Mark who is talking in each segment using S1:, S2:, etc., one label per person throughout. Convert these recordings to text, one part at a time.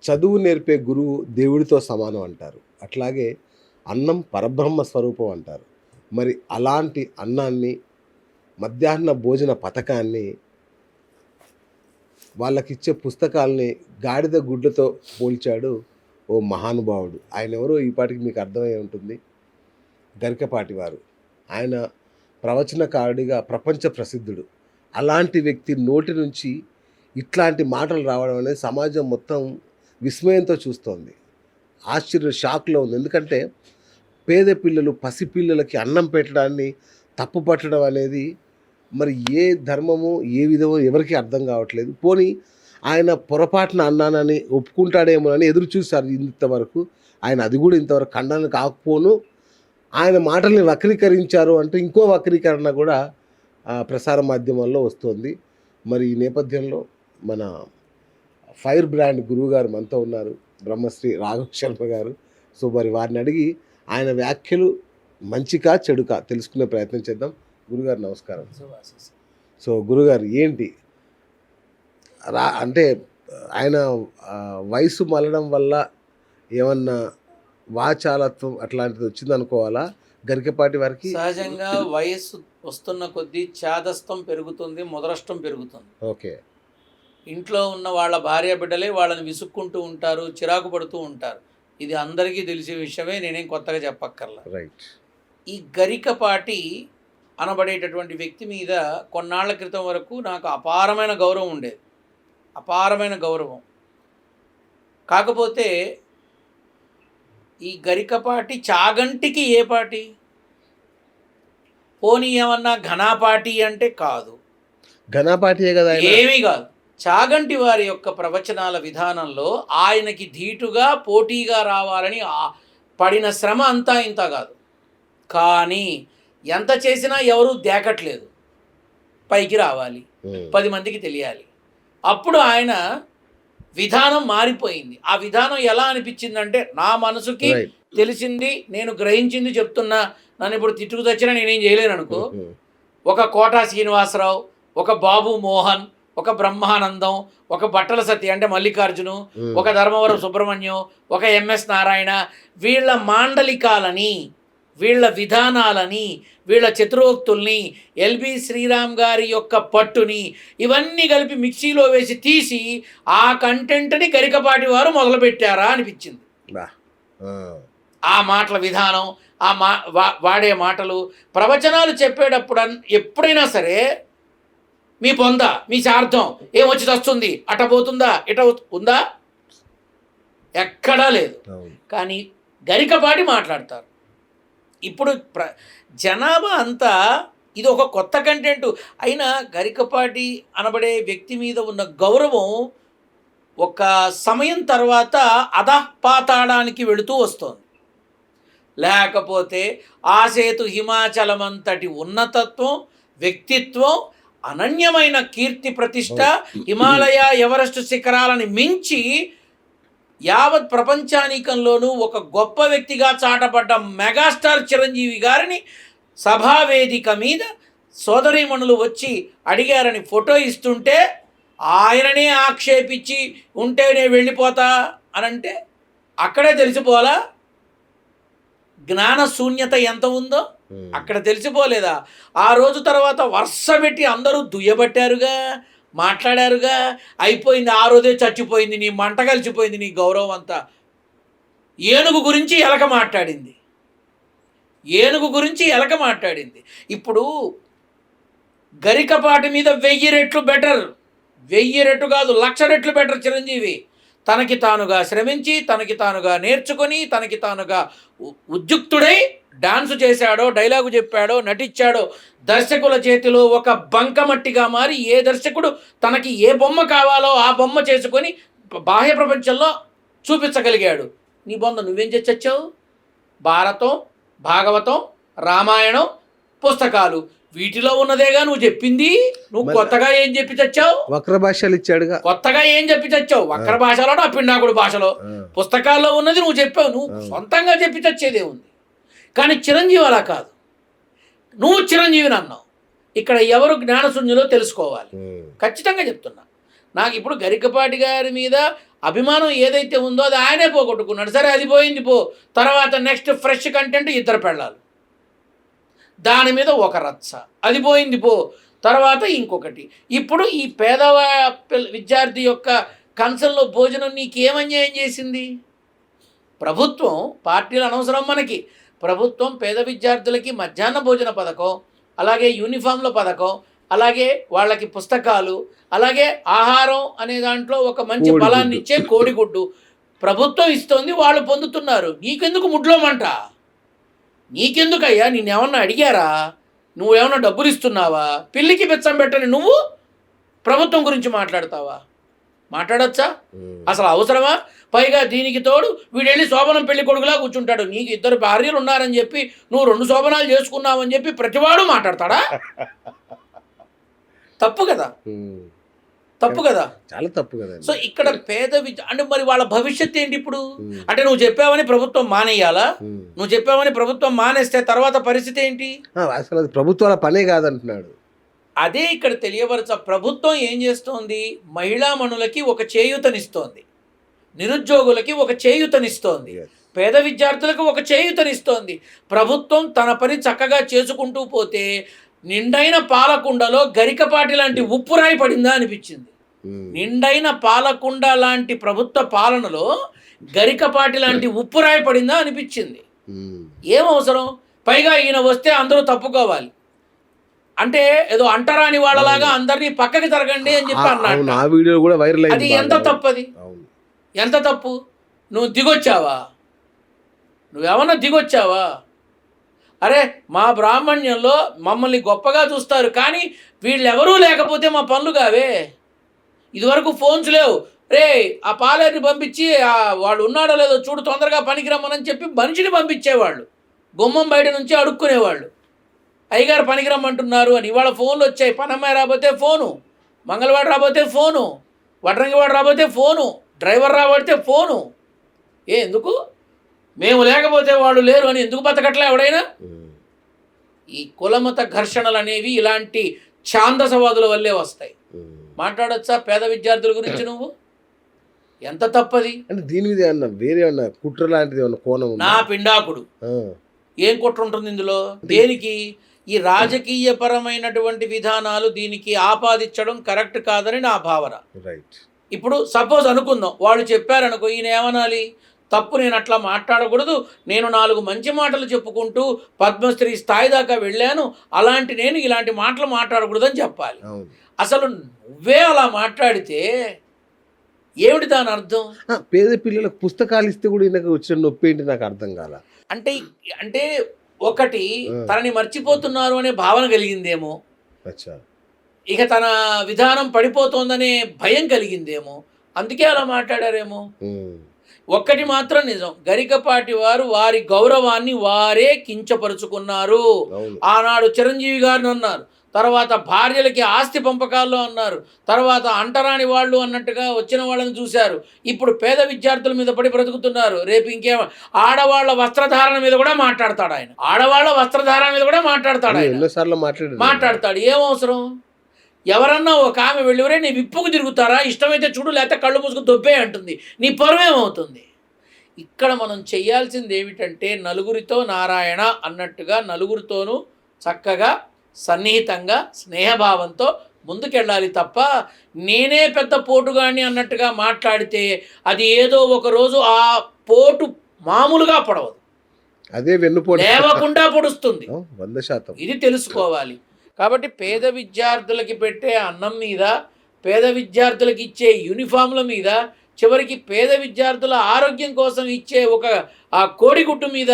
S1: చదువు నేర్పే గురువు దేవుడితో సమానం అంటారు. అట్లాగే అన్నం పరబ్రహ్మ స్వరూపం అంటారు. మరి అలాంటి అన్నాన్ని, మధ్యాహ్న భోజన పథకాన్ని, వాళ్ళకిచ్చే పుస్తకాల్ని గాడిద గుడ్లతో పోల్చాడు ఓ మహానుభావుడు. ఆయనెవరో ఈ పాటికి మీకు అర్థమై ఉంటుంది. గరికపాటి వారు. ఆయన ప్రవచనకారుడిగా ప్రపంచ ప్రసిద్ధుడు. అలాంటి వ్యక్తి నోటి నుంచి ఇట్లాంటి మాటలు రావడం అనేది సమాజం మొత్తం విస్మయంతో చూస్తోంది. షాక్‌లో ఉంది. ఎందుకంటే పేద పిల్లలు, పసిపిల్లలకి అన్నం పెట్టడాన్ని తప్పు పట్టడం అనేది మరి ఏ ధర్మమో, ఏ విధమో ఎవరికీ అర్థం కావట్లేదు. పోనీ ఆయన పొరపాటున అన్నానని ఒప్పుకుంటాడేమోనని ఎదురు చూశారు ఇంతవరకు. ఆయన అది కూడా ఇంతవరకు ఖండన కాకపోను. ఆయన మాటల్ని వక్రీకరించారు అంటే ఇంకో వక్రీకరణ కూడా ప్రసార మాధ్యమాల్లో వస్తుంది. మరి ఈ నేపథ్యంలో మన ఫైర్ బ్రాండ్ గురువుగారు మనతో ఉన్నారు, బ్రహ్మశ్రీ రాఘవ శర్మ గారు. సో మరి వారిని అడిగి ఆయన వ్యాఖ్యలు మంచికా చెడుకా తెలుసుకునే ప్రయత్నం చేద్దాం. గురుగారు నమస్కారం. సో గురుగారు ఏంటి అంటే ఆయన వయసు మళ్ళడం వల్ల ఏమన్నా వాచాలత్వం అట్లాంటిది వచ్చిందనుకోవాలా గరికపాటి వారికి?
S2: సహజంగా వయస్సు వస్తున్న కొద్దీ చాదస్తం పెరుగుతుంది, ముదరష్టం పెరుగుతుంది.
S1: ఓకే.
S2: ఇంట్లో ఉన్న వాళ్ళ భార్య బిడ్డలే వాళ్ళని విసుక్కుంటూ ఉంటారు, చిరాకు పడుతూ ఉంటారు. ఇది అందరికీ తెలిసే విషయమే, నేనేం కొత్తగా చెప్పక్కర్లా.
S1: రైట్.
S2: ఈ గరికపాటి అనబడేటటువంటి వ్యక్తి మీద కొన్నాళ్ల క్రితం వరకు నాకు అపారమైన గౌరవం ఉండేది, అపారమైన గౌరవం. కాకపోతే ఈ గరికపాటి చాగంటికి ఏ పాటి, పోనీ ఏమన్నా ఘనాపాటి అంటే కాదు,
S1: ఘనాపాటియే కదా,
S2: ఏమీ కాదు. చాగంటి వారి యొక్క ప్రవచనాల విధానంలో ఆయనకి ధీటుగా పోటీగా రావాలని పడిన శ్రమ అంతా ఇంత కాదు. కానీ ఎంత చేసినా ఎవరూ దేకట్లేదు, పైకి రావాలి, 10 మందికి తెలియాలి. అప్పుడు ఆయన విధానం మారిపోయింది. ఆ విధానం ఎలా అనిపించిందంటే, నా మనసుకి తెలిసింది, నేను గ్రహించింది చెప్తున్నా. నన్ను ఇప్పుడు తిట్టుకు తెచ్చినా నేనేం చేయలేను అనుకో. ఒక కోటా శ్రీనివాసరావు, ఒక బాబు మోహన్, ఒక బ్రహ్మానందం, ఒక బట్టల సత్య అంటే మల్లికార్జును, ఒక ధర్మవరం సుబ్రహ్మణ్యం, ఒక ఎంఎస్ నారాయణ, వీళ్ళ మాండలికాలని, వీళ్ళ విధానాలని, వీళ్ళ చతురోక్తుల్ని, ఎల్బి శ్రీరామ్ గారి యొక్క పట్టుని ఇవన్నీ కలిపి మిక్సీలో వేసి తీసి ఆ కంటెంట్ని గరికపాటి వారు మొదలుపెట్టారా అనిపించింది. ఆ మాటల విధానం, ఆ వాడే మాటలు, ప్రవచనాలు చెప్పేటప్పుడు ఎప్పుడైనా సరే మీ పొంద, మీ శార్థం ఏమొచ్చి వస్తుంది, అట పోతుందా, ఇట ఉందా, ఎక్కడా లేదు. కానీ గరికపాటి మాట్లాడతారు. ఇప్పుడు జనాభా అంతా ఇది ఒక కొత్త కంటెంట్ అయినా గరికపాటి అనబడే వ్యక్తి మీద ఉన్న గౌరవం ఒక సమయం తర్వాత అధపాతాళానికి వెళుతూ వస్తుంది. లేకపోతే ఆసేతు హిమాచలమంతటి ఉన్నతత్వం, వ్యక్తిత్వం, అనన్యమైన కీర్తి ప్రతిష్ట, హిమాలయ ఎవరెస్ట్ శిఖరాలని మించి యావత్ ప్రపంచానికంలోనూ ఒక గొప్ప వ్యక్తిగా చాటపడ్డ మెగాస్టార్ చిరంజీవి గారిని సభావేదిక మీద సోదరీమణులు వచ్చి అడిగారని ఫోటో ఇస్తుంటే ఆయననే ఆక్షేపించి ఉంటే నేను వెళ్ళిపోతా అనంటే అక్కడే తెలిసిపోలా జ్ఞాన శూన్యత ఎంత ఉందో. అక్కడ తెలిసిపోలేదా? ఆ రోజు తర్వాత వరుస పెట్టి అందరూ దుయ్యబట్టారుగా, మాట్లాడారుగా, అయిపోయింది. ఆ రోజే చచ్చిపోయింది, నీ మంట కలిసిపోయింది, నీ గౌరవం అంతా. ఏనుగు గురించి ఎలక మాట్లాడింది, ఏనుగు గురించి ఎలక మాట్లాడింది. ఇప్పుడు గరికపాటి మీద 1000 రెట్లు బెటర్, 1000 రెట్లు కాదు 1,00,000 రెట్లు బెటర్ చిరంజీవి. తనకి తానుగా శ్రమించి, తనకి తానుగా నేర్చుకొని, తనకి తానుగా ఉద్యుక్తుడై డాన్సు చేశాడో, డైలాగు చెప్పాడో, నటించాడో, దర్శకుల చేతిలో ఒక బంకమట్టిగా మారి ఏ దర్శకుడు తనకి ఏ బొమ్మ కావాలో ఆ బొమ్మ చేసుకొని బాహ్య ప్రపంచంలో చూపించగలిగాడు. నీ బొమ్మ నువ్వేం చేసి చచ్చావు? భారతం, భాగవతం, రామాయణం పుస్తకాలు, వీటిలో ఉన్నదేగా నువ్వు చెప్పింది. నువ్వు కొత్తగా ఏం చెప్పి చచ్చావు?
S1: వక్ర భాషలు ఇచ్చాడుగా.
S2: కొత్తగా ఏం చెప్పి చచ్చావు? వక్ర భాషలో, ఆ పిండాకుడు భాషలో, పుస్తకాల్లో ఉన్నది నువ్వు చెప్పావు. నువ్వు సొంతంగా చెప్పి చచ్చేదే ఉంది. కానీ చిరంజీవి అలా కాదు. నువ్వు చిరంజీవిని అన్నావు. ఇక్కడ ఎవరు జ్ఞానశూన్యులో తెలుసుకోవాలి. ఖచ్చితంగా చెప్తున్నా. నాకు ఇప్పుడు గరికపాటి గారి మీద అభిమానం ఏదైతే ఉందో అది ఆయనే పోగొట్టుకున్నాడు. సరే అది పోయింది పో, తర్వాత నెక్స్ట్ ఫ్రెష్ కంటెంట్ ఇద్దరు పెళ్ళాలి, దాని మీద ఒక రచ్చ, అది పోయింది పో, తర్వాత ఇంకొకటి. ఇప్పుడు ఈ విద్యార్థి యొక్క కంచంలో భోజనం నీకేం అన్యాయం చేసింది? ప్రభుత్వం, పార్టీలు అనవసరం మనకి, ప్రభుత్వం పేద విద్యార్థులకి మధ్యాహ్న భోజన పథకం, అలాగే యూనిఫామ్ల పథకం, అలాగే వాళ్ళకి పుస్తకాలు, అలాగే ఆహారం అనే దాంట్లో ఒక మంచి బలాన్ని ఇచ్చే కోడిగుడ్డు ప్రభుత్వం ఇస్తోంది, వాళ్ళు పొందుతున్నారు. నీకెందుకు ముడ్లో మంట? నీకెందుకయ్యా? నిన్నేమన్నా అడిగారా? నువ్వేమన్నా డబ్బులు ఇస్తున్నావా? పిల్లికి బెచ్చం పెట్టని నువ్వు ప్రభుత్వం గురించి మాట్లాడతావా? మాట్లాడచ్చా? అసలు అవసరమా? పైగా దీనికి తోడు వీడెళ్ళి శోభనం పెళ్లి కొడుకులా కూర్చుంటాడు. నీకు 2 భార్యలు ఉన్నారని చెప్పి నువ్వు 2 శోభనాలు చేసుకున్నావని చెప్పి ప్రతివాడు మాట్లాడతాడా? తప్పు కదా, తప్పు కదా,
S1: చాలా తప్పు కదా.
S2: సో ఇక్కడ పేద అంటే మరి వాళ్ళ భవిష్యత్తు ఏంటి ఇప్పుడు? అంటే నువ్వు చెప్పావని ప్రభుత్వం మానేయాలా? నువ్వు చెప్పావని ప్రభుత్వం మానేస్తే తర్వాత పరిస్థితి ఏంటి?
S1: అసలు అది ప్రభుత్వాల పనే కాదంటున్నాడు.
S2: అదే ఇక్కడ ప్రభుత్వం ఏం చేస్తోంది? మహిళామణులకి ఒక చేయూతనిస్తోంది, నిరుద్యోగులకి ఒక చేయూతనిస్తోంది, పేద విద్యార్థులకు ఒక చేయూతనిస్తోంది. ప్రభుత్వం తన పని చక్కగా చేసుకుంటూ పోతే నిండైన పాలకుండలో గరికపాటి లాంటి ఉప్పురాయి పడిందా అనిపించింది. నిండైన పాలకుండ లాంటి ప్రభుత్వ పాలనలో గరికపాటి లాంటి ఉప్పురాయి పడిందా అనిపించింది. ఏం అవసరం? పైగా ఈయన వస్తే అందరూ తప్పుకోవాలి అంటే ఏదో అంటరాని వాళ్ళలాగా అందరినీ పక్కకి జరగండి అని చెప్పి అన్నాడు. అది ఎంత తప్పు? అది ఎంత తప్పు? నువ్వు దిగొచ్చావా? నువ్వేమన్నా దిగొచ్చావా? అరే మా బ్రాహ్మణ్యంలో మమ్మల్ని గొప్పగా చూస్తారు, కానీ వీళ్ళెవరూ లేకపోతే మా పనులు కావే. ఇదివరకు ఫోన్స్ లేవు, రే ఆ పాలేరుని పంపించి వాడు ఉన్నాడో లేదో చూడు, తొందరగా పనికి రమ్మని చెప్పి మనిషిని పంపించేవాళ్ళు, గుమ్మం బయట నుంచి అడుక్కునేవాళ్ళు, అయ్యగారు పనికి రమ్మంటున్నారు అని. ఇవాళ ఫోన్లు వచ్చాయి, పనమ్మాయి రాబోతే ఫోను, మంగళవాడు రాబోతే ఫోను, వడ్రంగివాడు రాబోతే ఫోను, డ్రైవర్ రాబడితే ఫోను. ఎందుకు? మేము లేకపోతే వాళ్ళు లేరు అని ఎందుకు బతకట్లే ఎవడైనా? ఈ కులమత ఘర్షణలు అనేవి ఇలాంటి ఛాందసవాదుల వల్లే వస్తాయి. మాట్లాడొచ్చా పేద విద్యార్థుల గురించి నువ్వు? ఎంత తప్పది?
S1: అంటే దీని మీద ఏమన్నా వేరే ఏమన్నా కుట్ర లాంటిది ఏమన్నా కోణం?
S2: నా పిండాకుడు ఏం కుట్ర ఉంటుంది ఇందులో? దేనికి? ఈ రాజకీయ పరమైనటువంటి విధానాలు దీనికి ఆపాదించడం కరెక్ట్ కాదని నా భావన.
S1: రైట్.
S2: ఇప్పుడు సపోజ్ అనుకుందాం, వాళ్ళు చెప్పారనుకో, ఈయన ఏమనాలి? తప్పు, నేను అట్లా మాట్లాడకూడదు, నేను 4 మంచి మాటలు చెప్పుకుంటూ పద్మశ్రీ స్థాయి దాకా వెళ్ళాను, అలాంటి నేను ఇలాంటి మాటలు మాట్లాడకూడదు అని చెప్పాలి. అసలు నువ్వే అలా మాట్లాడితే ఏమిటి దాని అర్థం?
S1: పేద పిల్లలకు పుస్తకాలు ఇస్తే కూడా ఈయనకు వచ్చిన నొప్పి ఏంటి నాకు అర్థం కాల.
S2: అంటే ఒకటి తనని మర్చిపోతున్నారు అనే భావన కలిగిందేమో, ఇక తన విధానం పడిపోతోందనే భయం కలిగిందేమో, అందుకే అలా మాట్లాడారేమో. ఒక్కటి మాత్రం నిజం, గరికపాటి వారు వారి గౌరవాన్ని వారే కించపరుచుకున్నారు. ఆనాడు చిరంజీవి గారిని అన్నారు, తర్వాత భార్యలకి ఆస్తి పంపకాల్లో అన్నారు, తర్వాత అంటరాని వాళ్ళు అన్నట్టుగా వచ్చిన వాళ్ళని చూశారు. ఇప్పుడు పేద విద్యార్థుల మీద పడి బ్రతుకుతున్నారు. రేపు ఇంకేం ఆడవాళ్ళ వస్త్రధారణ మీద కూడా మాట్లాడతాడు ఆయన. ఆడవాళ్ళ వస్త్రధారణ మీద కూడా మాట్లాడతాడు ఆయన. మాట్లాడతాడు. ఏం అవసరం? ఎవరన్నా ఒక ఆమె వెళ్ళివరే నీ విప్పుకు తిరుగుతారా, ఇష్టమైతే చూడు, లేకపోతే కళ్ళు మూసుకు దొబ్బే అంటుంది, నీ పరువేమవుతుంది? ఇక్కడ మనం చెయ్యాల్సింది ఏమిటంటే నలుగురితో నారాయణ అన్నట్టుగా నలుగురితోనూ చక్కగా సన్నిహితంగా స్నేహభావంతో ముందుకెళ్ళాలి తప్ప నేనే పెద్ద పోటుగాడిని అన్నట్టుగా మాట్లాడితే అది ఏదో ఒక రోజు ఆ పోటు మామూలుగా పొడవదు,
S1: అదే వెన్నుపోటు
S2: లేవకుండా పొడుస్తుంది.
S1: 100%.
S2: ఇది తెలుసుకోవాలి. కాబట్టి పేద విద్యార్థులకి పెట్టే అన్నం మీద, పేద విద్యార్థులకి ఇచ్చే యూనిఫామ్ల మీద, చివరికి పేద విద్యార్థుల ఆరోగ్యం కోసం ఇచ్చే ఆ కోడిగుడ్డు మీద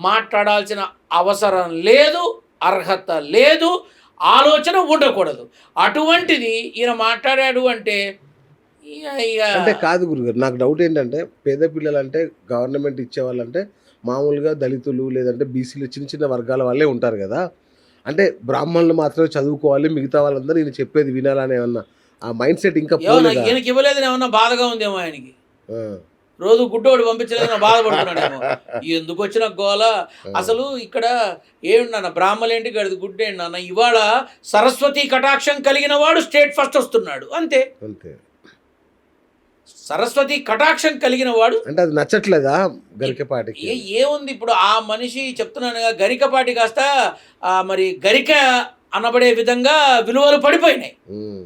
S2: మాట్లాడాల్సిన అవసరం లేదు, అర్హత లేదు, ఆలోచన ఉండకూడదు. అటువంటిది ఈయన మాట్లాడాడు అంటే
S1: కాదు గురుగారు. నాకు డౌట్ ఏంటంటే పేద పిల్లలు అంటే గవర్నమెంట్ ఇచ్చేవాళ్ళంటే మామూలుగా దళితులు లేదంటే బీసీలు చిన్న చిన్న వర్గాల వాళ్ళే ఉంటారు కదా. అంటే బ్రాహ్మణులు మాత్రమే చదువుకోవాలి, మిగతా వాళ్ళందరూ ఈయన చెప్పేది వినాలని ఏమన్నా ఆ మైండ్ సెట్ ఇంకా
S2: ఈయనకి ఇవ్వలేదని ఏమన్నా బాధగా ఉందేమో ఆయనకి. రోజు గుడ్డోడు పంపించలేదని బాధపడుతున్నాడేమో. ఎందుకు వచ్చిన గోల? అసలు ఇక్కడ ఏమిటన్న బ్రాహ్మలేంటి గడిది గుడ్డేంటి అన్న. ఇవాళ సరస్వతి కటాక్షం కలిగిన వాడు స్టేట్ ఫస్ట్ వస్తున్నాడు, అంతే. సరస్వతి కటాక్షం కలిగిన వాడు.
S1: అంటే అది నచ్చట్లేదా గరికపాటికి?
S2: ఏముంది ఇప్పుడు ఆ మనిషి చెప్తున్నానుగా, గరికపాటి కాస్త మరి గరిక అనబడే విధంగా విలువలు పడిపోయినాయి.
S1: ఉమ్.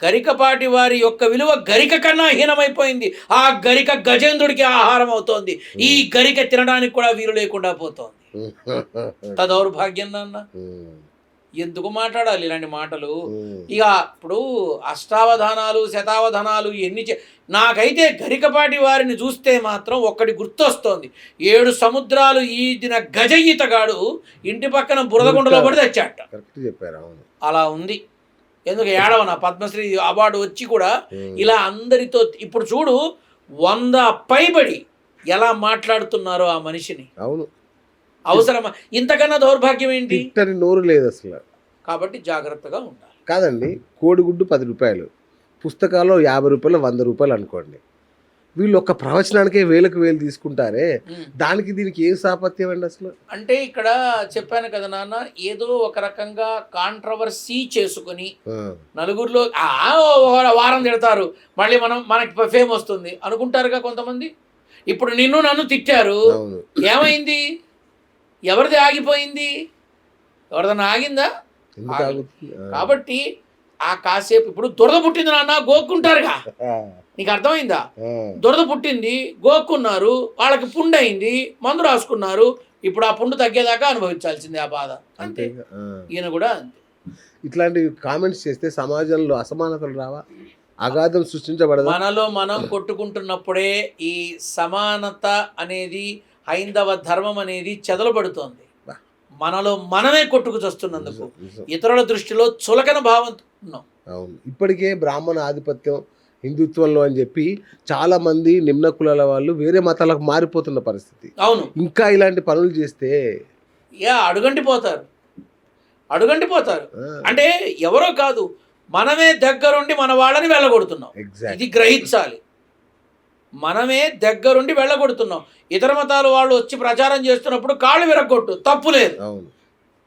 S2: గరికపాటి వారి యొక్క విలువ గరిక కన్నా హీనమైపోయింది. ఆ గరిక గజేంద్రుడికి ఆహారం అవుతోంది. ఈ గరిక తినడానికి కూడా వీలు లేకుండా పోతోంది. దౌర్భాగ్యం నాన్న. ఎందుకు మాట్లాడాలి ఇలాంటి మాటలు? ఇక ఇప్పుడు అష్టావధానాలు శతావధానాలు నాకైతే గరికపాటి వారిని చూస్తే మాత్రం ఒక్కటి గుర్తొస్తోంది. 7 సముద్రాలు ఈదిన గజ ఈతగాడు ఇంటి పక్కన బురదగుండలో పడి తెచ్చాట.
S1: కరెక్ట్ చెప్పారు. అవును,
S2: అలా ఉంది. ఎందుకు ఏడవనా? పద్మశ్రీ అవార్డు వచ్చి కూడా ఇలా అందరితో ఇప్పుడు చూడు 100 పైబడి ఎలా మాట్లాడుతున్నారో ఆ మనిషిని.
S1: అవును,
S2: అవసరమా? ఇంతకన్నా దౌర్భాగ్యం ఏంటి?
S1: తిట్టని నోరు లేదు అసలు.
S2: కాబట్టి జాగ్రత్తగా ఉండాలి.
S1: కాదండి, కోడిగుడ్డు 10 రూపాయలు, పుస్తకాలు 50 రూపాయలు, 100 రూపాయలు అనుకోండి. వీళ్ళు ఒక ప్రవచనానికే వేలకు వేలు తీసుకుంటారే, దానికి దీనికి ఏం సాపత్యం అండి అసలు?
S2: అంటే ఇక్కడ చెప్పాను కదా నాన్న, ఏదో ఒక రకంగా కాంట్రవర్సీ చేసుకుని నలుగురిలో వారం తిడతారు, మళ్ళీ మనకి ఫేమ్ వస్తుంది అనుకుంటారుగా కొంతమంది. ఇప్పుడు నిన్ను నన్ను తిట్టారు, ఏమైంది? ఎవరిది ఆగిపోయింది? ఎవరిదన్నా ఆగిందా? కాబట్టి ఆ కాసేపు ఇప్పుడు దురద పుట్టింది నాన్న, గోక్కుంటారుగా. నీకు అర్థమైందా? దురద పుట్టింది, గోక్కున్నారు, వాళ్ళకి పుండు అయింది, మందు రాసుకున్నారు. ఇప్పుడు ఆ పుండు తగ్గేదాకా అనుభవించాల్సిందే ఆ బాధ. అంతే. ఈయన కూడా అంతే.
S1: ఇట్లాంటి కామెంట్స్ చేస్తే సమాజంలో అసమానతలు రావా? అగాధం సృష్టించబడదు.
S2: మనలో మనం కొట్టుకుంటున్నప్పుడే ఈ సమానత అనేది, హైందవ ధర్మం అనేది చెదలబడుతోంది. మనలో మనమే కొట్టుకు చస్తున్నందుకు ఇతరుల దృష్టిలో చులకన భావం ఉన్నాం.
S1: అవును, ఇప్పటికే బ్రాహ్మణ ఆధిపత్యం హిందుత్వంలో అని చెప్పి చాలా మంది నిమ్న కులాల వాళ్ళు వేరే మతాలకు మారిపోతున్న పరిస్థితి.
S2: అవును,
S1: ఇంకా ఇలాంటి పనులు చేస్తే
S2: అడుగంటిపోతారు. అంటే ఎవరో కాదు, మనమే దగ్గరుండి మన వాళ్ళని వెళ్ళగొడుతున్నాం. ఇది గ్రహించాలి. మనమే దగ్గరుండి వెళ్ళగొడుతున్నాం. ఇతర మతాల వాళ్ళు వచ్చి ప్రచారం చేస్తున్నప్పుడు కాళ్ళు విరగొట్టు, తప్పులేదు.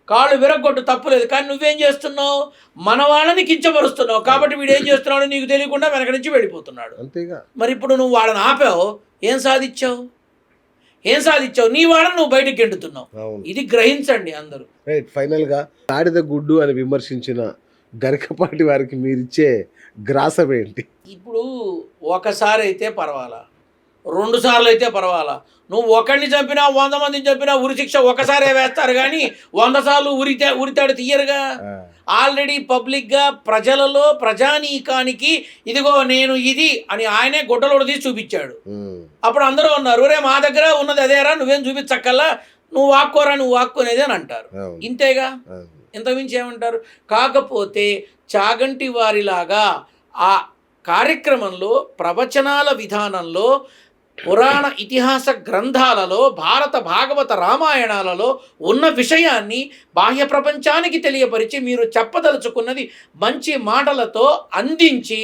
S2: కాళ్ళు విరగొట్టు, తప్పులేదు. కానీ నువ్వేం చేస్తున్నావు? మన వాళ్ళని కించపరుస్తున్నావు. కాబట్టి వీడు ఏం చేస్తున్నాడు నీకు తెలియకుండా వెనక నుంచి వెళ్ళిపోతున్నాడు.
S1: అంతేగా.
S2: మరి ఇప్పుడు నువ్వు వాళ్ళని ఆపావు, ఏం సాధించావు? నీ వాళ్ళని నువ్వు బయటకు గెంటుతున్నావు. ఇది గ్రహించండి అందరూ.
S1: రైట్. ఫైనల్గా గాడిద గుడ్డు అని విమర్శించిన గరికపాటి వారికి మీరిచ్చే గ్రాసం ఏంటి?
S2: ఇప్పుడు ఒకసారి అయితే పర్వాలా, 2 సార్లు అయితే పర్వాలా. నువ్వు ఒకరిని చంపినా 100 మందిని చంపినా ఉరిశిక్ష ఒకసారే వేస్తారు, కానీ 100 సార్లు ఉరితాడు తీయరుగా. ఆల్రెడీ పబ్లిక్గా ప్రజలలో ప్రజానీకానికి ఇదిగో నేను ఇది అని ఆయనే గుడ్డలోడు తీసి చూపించాడు. అప్పుడు అందరూ ఉన్నారు, రే మా దగ్గర ఉన్నది అదేరా, నువ్వేం చూపించక్కల్లా, నువ్వు వాక్కునేది అని అంటారు. ఇంతేగా, ఇంతకుమించి ఏమంటారు? కాకపోతే చాగంటి వారిలాగా ఆ కార్యక్రమంలో, ప్రవచనాల విధానంలో, పురాణ ఇతిహాస గ్రంథాలలో, భారత భాగవత రామాయణాలలో ఉన్న విషయాన్ని బాహ్య ప్రపంచానికి తెలియపరిచి మీరు చెప్పదలుచుకున్నది మంచి మాటలతో అందించి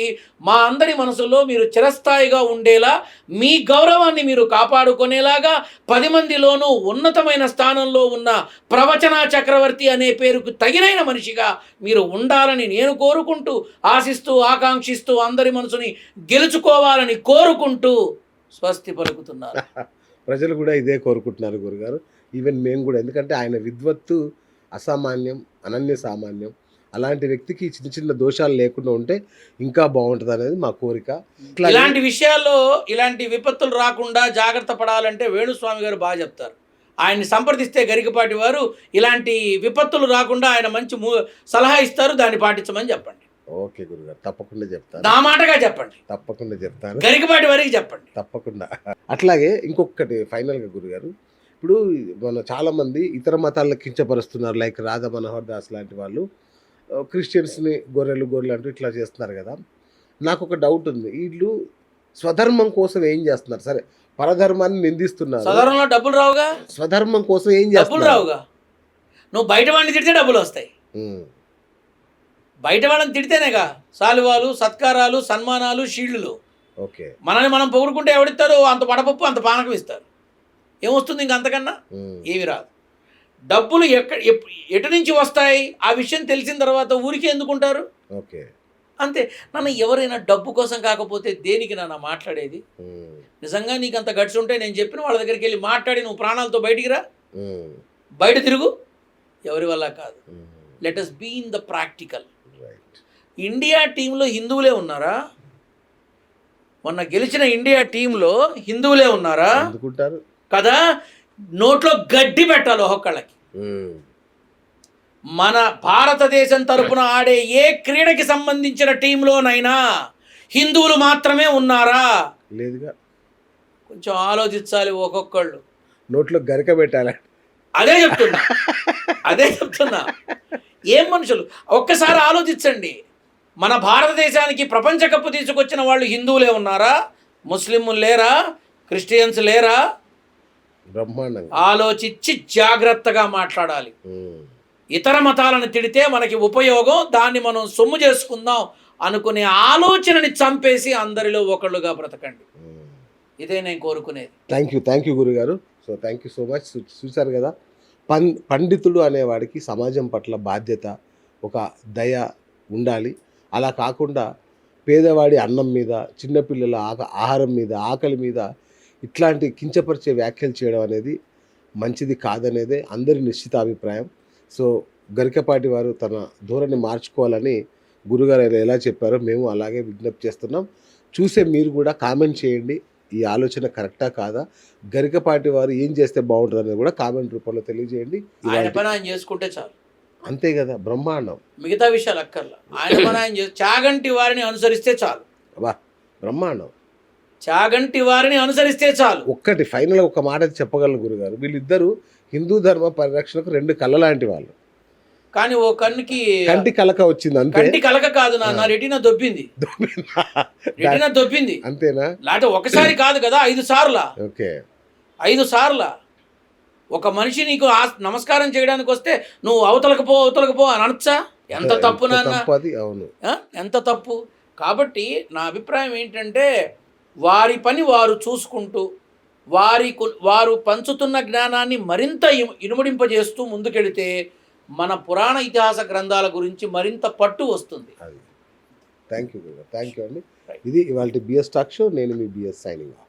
S2: మా అందరి మనసులో మీరు చిరస్థాయిగా ఉండేలా, మీ గౌరవాన్ని మీరు కాపాడుకునేలాగా, 10 మందిలోనూ ఉన్నతమైన స్థానంలో ఉన్న ప్రవచన చక్రవర్తి అనే పేరుకు తగినైన మనిషిగా మీరు ఉండాలని నేను కోరుకుంటూ, ఆశిస్తూ, ఆకాంక్షిస్తూ, అందరి మనసుని గెలుచుకోవాలని కోరుకుంటూ స్వస్తి పలుకుతున్నారు.
S1: ప్రజలు కూడా ఇదే కోరుకుంటున్నారు గురుగారు. ఈవెన్ మేము కూడా, ఎందుకంటే ఆయన విద్వత్తు అసామాన్యం, అనన్య సామాన్యం. అలాంటి వ్యక్తికి చిన్న చిన్న దోషాలు లేకుండా ఉంటే ఇంకా బాగుంటుంది అనేది మా కోరిక.
S2: ఇలాంటి విషయాల్లో ఇలాంటి విపత్తులు రాకుండా జాగ్రత్త పడాలంటే వేణుస్వామి గారు బాగా చెప్తారు. ఆయన్ని సంప్రదిస్తే గరికపాటి వారు ఇలాంటి విపత్తులు రాకుండా ఆయన మంచి సలహా ఇస్తారు, దాన్ని పాటించమని చెప్పండి.
S1: ఓకే గురుగారు, తప్పకుండా చెప్తాను.
S2: నా మాటగా చెప్పండి.
S1: తప్పకుండా చెప్తాను.
S2: గరికపాటి వారికి చెప్పండి.
S1: తప్పకుండా. అట్లాగే ఇంకొకటి ఫైనల్గా గురుగారు, ఇప్పుడు మన చాలామంది ఇతర మతాలను కించపరుస్తున్నారు. లైక్ రాధా మనోహర్ దాస్ లాంటి వాళ్ళు క్రిస్టియన్స్ని గొర్రెలు అంటూ ఇట్లా చేస్తున్నారు కదా. నాకు ఒక డౌట్ ఉంది, వీళ్ళు స్వధర్మం కోసం ఏం చేస్తున్నారు? సరే, పరధర్మాన్ని నిందిస్తున్నారు,
S2: స్వధర్మంలో డబ్బులు రావుగా.
S1: స్వధర్మం కోసం ఏం చేస్తున్నారు?
S2: డబ్బులు రావుగా. నువ్వు బయట వాడిని తిడితే డబ్బులు వస్తాయి. బయట వాళ్ళని తిడితేనేగా సాలువాలు, సత్కారాలు, సన్మానాలు, షీల్డ్లు.
S1: ఓకే,
S2: మనల్ని మనం పొగుడుకుంటే ఎవడిస్తారు? అంత పడపప్పు, అంత పానకం ఇస్తారు. ఏమొస్తుంది ఇంక అంతకన్నా? ఏమి రాదు. డబ్బులు ఎటు నుంచి వస్తాయి ఆ విషయం తెలిసిన తర్వాత ఊరికే ఎందుకుంటారు?
S1: ఓకే,
S2: అంతే. నన్ను ఎవరైనా డబ్బు కోసం కాకపోతే దేనికి నాన్న మాట్లాడేది? నిజంగా నీకు అంత గట్స్ ఉంటే నేను చెప్పిన వాళ్ళ దగ్గరికి వెళ్ళి మాట్లాడి నువ్వు ప్రాణాలతో బయటికి రా, బయట తిరుగు. ఎవరి వల్ల కాదు. Let us be in the practical. India టీంలో హిందువులే ఉన్నారా? మొన్న గెలిచిన ఇండియా టీంలో హిందువులే ఉన్నారా?
S1: అందుకుంటారు
S2: కదా. నోట్లో గడ్డి పెట్టాలి ఒక్కొక్కళ్ళకి. మన భారతదేశం తరపున ఆడే ఏ క్రీడకి సంబంధించిన టీంలోనైనా హిందువులు మాత్రమే ఉన్నారా?
S1: లేదుగా.
S2: కొంచెం ఆలోచించాలి ఒక్కొక్కళ్ళు.
S1: నోట్లో గరిక పెట్టాలి.
S2: అదే చెప్తున్నా. ఏం మనుషులు, ఒక్కసారి ఆలోచించండి. మన భారతదేశానికి ప్రపంచ కప్పు తీసుకొచ్చిన వాళ్ళు హిందువులే ఉన్నారా? ముస్లింలు లేరా? క్రిస్టియన్స్ లేరా?
S1: బ్రహ్మాండంగా
S2: ఆలోచించి జాగ్రత్తగా మాట్లాడాలి. ఇతర మతాలను తిడితే మనకి ఉపయోగం, దాన్ని మనం సొమ్ము చేసుకుందాం అనుకునే ఆలోచనని చంపేసి అందరిలో ఒకళ్ళుగా బ్రతకండి. ఇదే నేను కోరుకునేది.
S1: థ్యాంక్ యూ గురుగారు. So thank you so much. చూశారు కదా, పండితుడు అనేవాడికి సమాజం పట్ల బాధ్యత, ఒక దయ ఉండాలి. అలా కాకుండా పేదవాడి అన్నం మీద, చిన్నపిల్లల ఆహారం మీద, ఆకలి మీద ఇట్లాంటి కించపరిచే వ్యాఖ్యలు చేయడం అనేది మంచిది కాదనేదే అందరి నిశ్చిత అభిప్రాయం. సో గరికపాటి వారు తన ధోరణి మార్చుకోవాలని గురుగారు ఎలా చెప్పారో మేము అలాగే విజ్ఞప్తి చేస్తున్నాం. చూసే మీరు కూడా కామెంట్ చేయండి, ఈ ఆలోచన కరెక్టా కాదా, గరికపాటి వారు ఏం చేస్తే బాగుంటుంది అనేది కూడా కామెంట్ రూపంలో తెలియజేయండి.
S2: ఆయన పని ఆయన చేసుకుంటే చాలు.
S1: అంతే కదా, బ్రహ్మాండం.
S2: మిగతా విషయాలు అక్కర్లా. ఆయన పని ఆయన చాగంటి వారిని అనుసరిస్తే చాలు.
S1: అబ్బా బ్రహ్మాండం.
S2: చాగంటి వారిని అనుసరిస్తే చాలు.
S1: ఒక్కటి ఫైనల్ ఒక మాట చెప్పగలను గురుగారు, వీళ్ళిద్దరూ హిందూ ధర్మ పరిరక్షణకు రెండు కళ్ళ లాంటి వాళ్ళు.
S2: కానీ ఓ కన్నుకి
S1: కంటి కలక వచ్చింది అంతే.
S2: కంటి కలక కాదు నా రెటీనా దొబ్బింది. రెటీనా దొబ్బింది
S1: అంతేనా?
S2: లేకపోతే ఒకసారి కాదు కదా, 5 సార్లా.
S1: ఓకే,
S2: 5 సార్లా. ఒక మనిషి నీకు నమస్కారం చేయడానికి వస్తే నువ్వు అవతలకు పో అని అనొచ్చా? ఎంత తప్పు నాన్న,
S1: అవును,
S2: ఎంత తప్పు. కాబట్టి నా అభిప్రాయం ఏంటంటే, వారి పని వారు చూసుకుంటూ వారు పంచుతున్న జ్ఞానాన్ని మరింత ఇనుమడింపజేస్తూ ముందుకెళితే మన పురాణ ఇతిహాస గ్రంథాల గురించి మరింత పట్టు వస్తుంది.
S1: థ్యాంక్ యూ అండి. ఇది ఇవాళ బిఎస్ టాక్ షో. నేను మీ బిఎస్ సైనింగ్ ఆఫ్.